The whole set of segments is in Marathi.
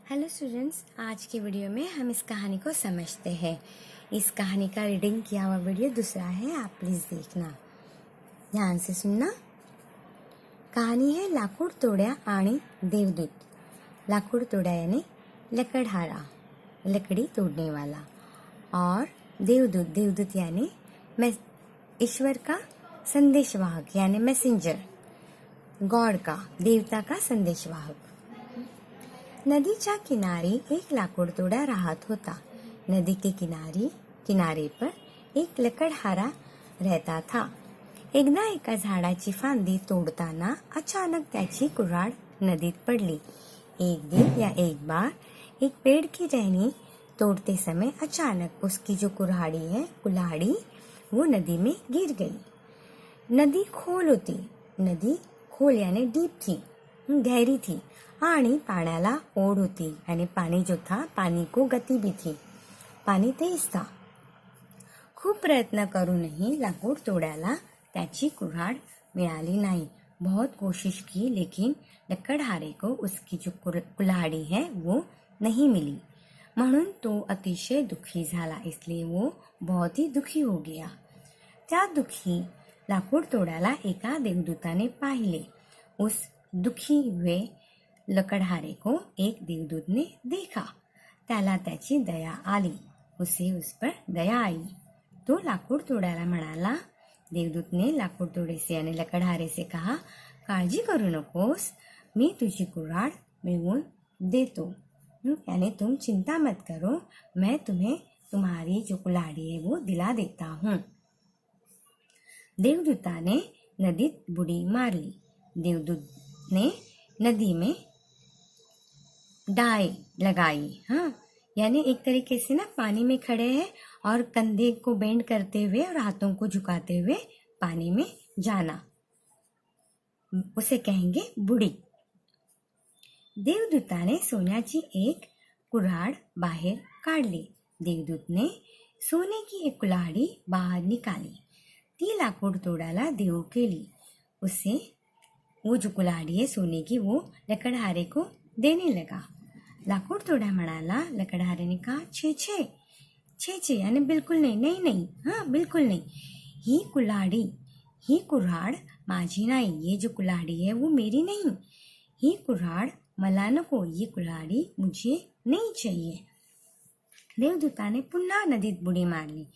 हेलो स्टूडेंट्स, आज की वीडियो में हम इस कहानी को समझते हैं। इस कहानी का रीडिंग किया हुआ वीडियो दूसरा है, आप प्लीज़ देखना, ध्यान से सुनना। कहानी है लाकूड तोड्या आणि देवदूत। लाकूड तोड्या यानी लकड़हारा, लकड़ी तोड़ने वाला, और देवदूत, देवदूत यानी ईश्वर का संदेशवाहक यानी मैसेंजर, गॉड का, देवता का संदेशवाहक। नदीच्या किनारी एक लाकूडतोड्या राहत होता। नदी के किनारे पर एक लकड़हारा रहता था। एकदा एका झाडाची फांदी तोडताना अचानक त्याची कुऱ्हाड नदीत पडली। एक दिन या एक बार एक पेड़ की टहनी तोड़ते समय अचानक उसकी जो कुल्हाड़ी वो नदी में गिर गई। नदी खोल होती, नदी खोल यानी डीप थी, गहरी थी, आणि पाण्याला ओढ होती, आणि पाणी जो था, पानी को गति भी थी, पानी तेज था। खूप प्रयत्न करूनही लाकूड तोड्याला त्याची कुऱ्हाड मिळाली नाही। बहुत कोशिश की, लेकिन लकड़हारे को उसकी जो कुल्हाड़ी है वो नहीं मिली। म्हणून तो अतिशय दुखी झाला, इसलिए वो बहुत ही दुखी हो गया। त्या दुखी लाकूड तोड्याला एका देवदूताने पाहिले। उस दुखी हुए लकड़हारे को एक देवदूत ने देखा। त्याला त्याची दया आली, उसे उस पर दया आई। तो लाकूड तोड्याला म्हणाला, देवदूत ने लाकूड तोडे से यानी लकड़हारे से कहा, काळजी करू नकोस, मी तुझी कुऱ्हाड मिळवून देतो, यानी तुम चिंता मत करो, मैं तुम्हें तुम्हारी जो कुल्हाड़ी है वो दिला देता हूँ। देवदूताने नदीत बुडी मारली। देवदूत ने नदी में डाई लगाई। हाँ, यानी एक तरीके से ना पानी में खड़े हैं और कंधे को बेंड करते हुए और हाथों को झुकाते हुए पानी में जाना, उसे कहेंगे बुडी। देवदूताने सोन्याची एक कुऱ्हाड बाहेर काढली। देवदूत ने सोने की एक कुल्हाड़ी बाहर निकाली, ती लाकूड तोड्याला देऊ केली। उसे वो जो कुल्हाड़ी है सोने की वो लकड़हारे को देने लगा। लाकूड तोड्या म्हणाला, लकड़हारे ने कहा, छे छे छे छे यानी बिल्कुल नहीं, नहीं नहीं, हाँ बिल्कुल नहीं, ही कुऱ्हाड माझी नाही, ये जो कुल्हाड़ी है वो मेरी नहीं, ही कुऱ्हाड मला नको, ये कुल्हाड़ी मुझे नहीं चाहिए। देवदूताने पुन्हा नदीत बुडी मारली।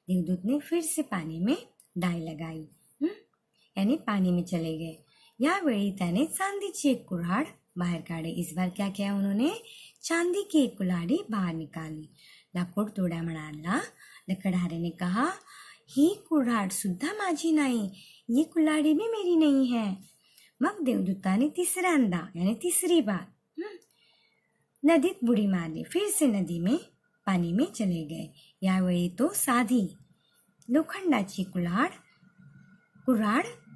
देवदूत ने फिर से पानी में डाई लगाई, यानी पानी में चले गए। यावेळी त्याने चांदीची एक कुऱ्हाड बाहर काढी। इस बार क्या किया उन्होंने, चांदी की एक कुल्हाड़ी बाहर निकाली। लाकूड तोड्या म्हणाला, लकड़हारे ने कहा, ही कुऱ्हाड सुद्धा माझी नाही, ये कुल्हाड़ी भी मेरी नहीं है। मग देवदूताने तिसऱ्यांदा यानी तीसरी बार नदीत बुडी मारली। फिर से नदी में पानी में चले गए। यावेळी तो साधी लोखंडाची कुऱ्हाड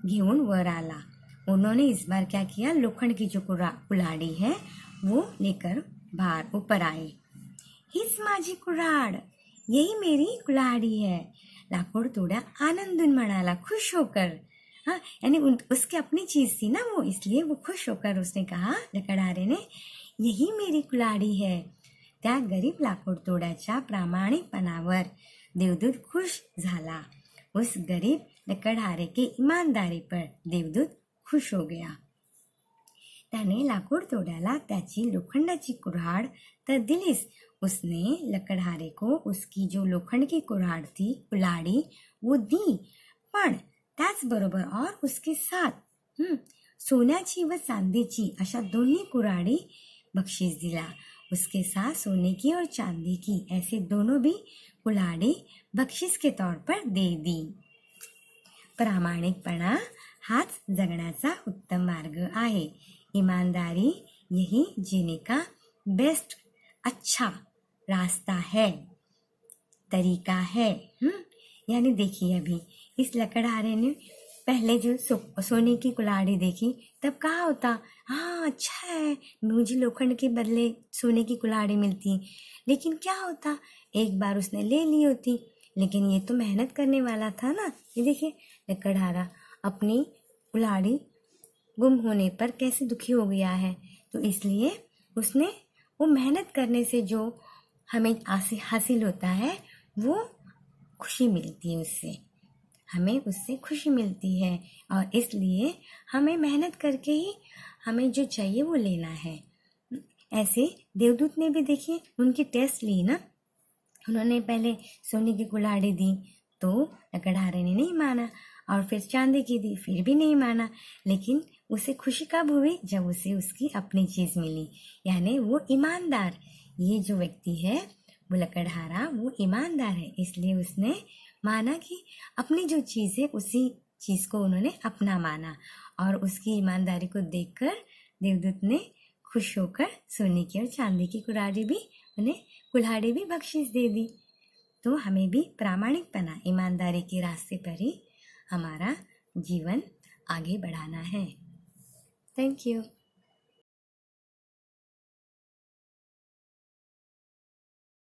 घेऊन वर आला। उन्होंने इस बार क्या किया, लोखंड की जो कुल्हाड़ी है वो लेकर बाहर ऊपर आए। हीच माझी कुऱ्हाड, यही मेरी कुल्हाड़ी है। लाकूड तोड्या आनंदून म्हणाला, खुश होकर, हाँ यानी उसकी अपनी चीज थी ना वो, इसलिए वो खुश होकर उसने कहा, लकड़हारे ने, यही मेरी कुल्हाड़ी है। त्या गरीब लाकूड तोड्याच्या प्रामाणिकपणावर देवदूत खुश झाला। उस गरीब लकड़हारे के ईमानदारी पर देवदूत खुश हो गया। त्याने लाकूड तोड्याला त्याची लोखंडाची कुऱ्हाड तर दिलीच, उसने लकड़हारे को उसकी जो लोखंड की कुल्हाड़ी वो दी, पण त्याचबरोबर और उसके साथ सोन्याची व चांदीची अशा दोन्ही कुऱ्हाड़ी बख्शीस दिला। उसके साथ सोने की और चांदी की ऐसे दोनों भी कुल्हाड़ी बख्शीस के तौर पर दे दी। प्रामाणिकपणा हाच जगण्याचा उत्तम मार्ग आहे। ईमानदारी यही जीने का बेस्ट अच्छा रास्ता है, तरीका है। यानी देखिए, अभी इस लकड़हारे ने पहले जो सोने की कुल्हाड़ी देखी तब कहा होता, हाँ अच्छा है, मुझे लोखंड के बदले सोने की कुल्हाड़ी मिलती, लेकिन क्या होता, एक बार उसने ले ली होती, लेकिन ये तो मेहनत करने वाला था ना। ये देखिए, लकड़हारा अपनी कुल्हाड़ी गुम होने पर कैसे दुखी हो गया है, तो इसलिए उसने वो मेहनत करने से जो हमें हासिल होता है वो खुशी मिलती है, उससे हमें उससे खुशी मिलती है। और इसलिए हमें मेहनत करके ही हमें जो चाहिए वो लेना है। ऐसे देवदूत ने भी देखिए उनकी टेस्ट ली ना, उन्होंने पहले सोने की कुल्हाड़ी दी तो लकड़हारे ने नहीं माना, और फिर चांदी की दी फिर भी नहीं माना। लेकिन उसे खुशी कब हुई? जब उसे उसकी अपनी चीज़ मिली, यानी वो ईमानदार। ये जो व्यक्ति है वो लकड़हारा, वो ईमानदार है, इसलिए उसने माना कि अपनी जो चीज़ है उसी चीज़ को उन्होंने अपना माना। और उसकी ईमानदारी को देखकर देवदूत ने खुश होकर सोने की और चांदी की कुल्हाड़ी भी बख्शिश दे दी। तो हमें भी प्रामाणिक बना ईमानदारी के रास्ते पर ही हमारा जीवन आगे बढ़ाना है। Thank you.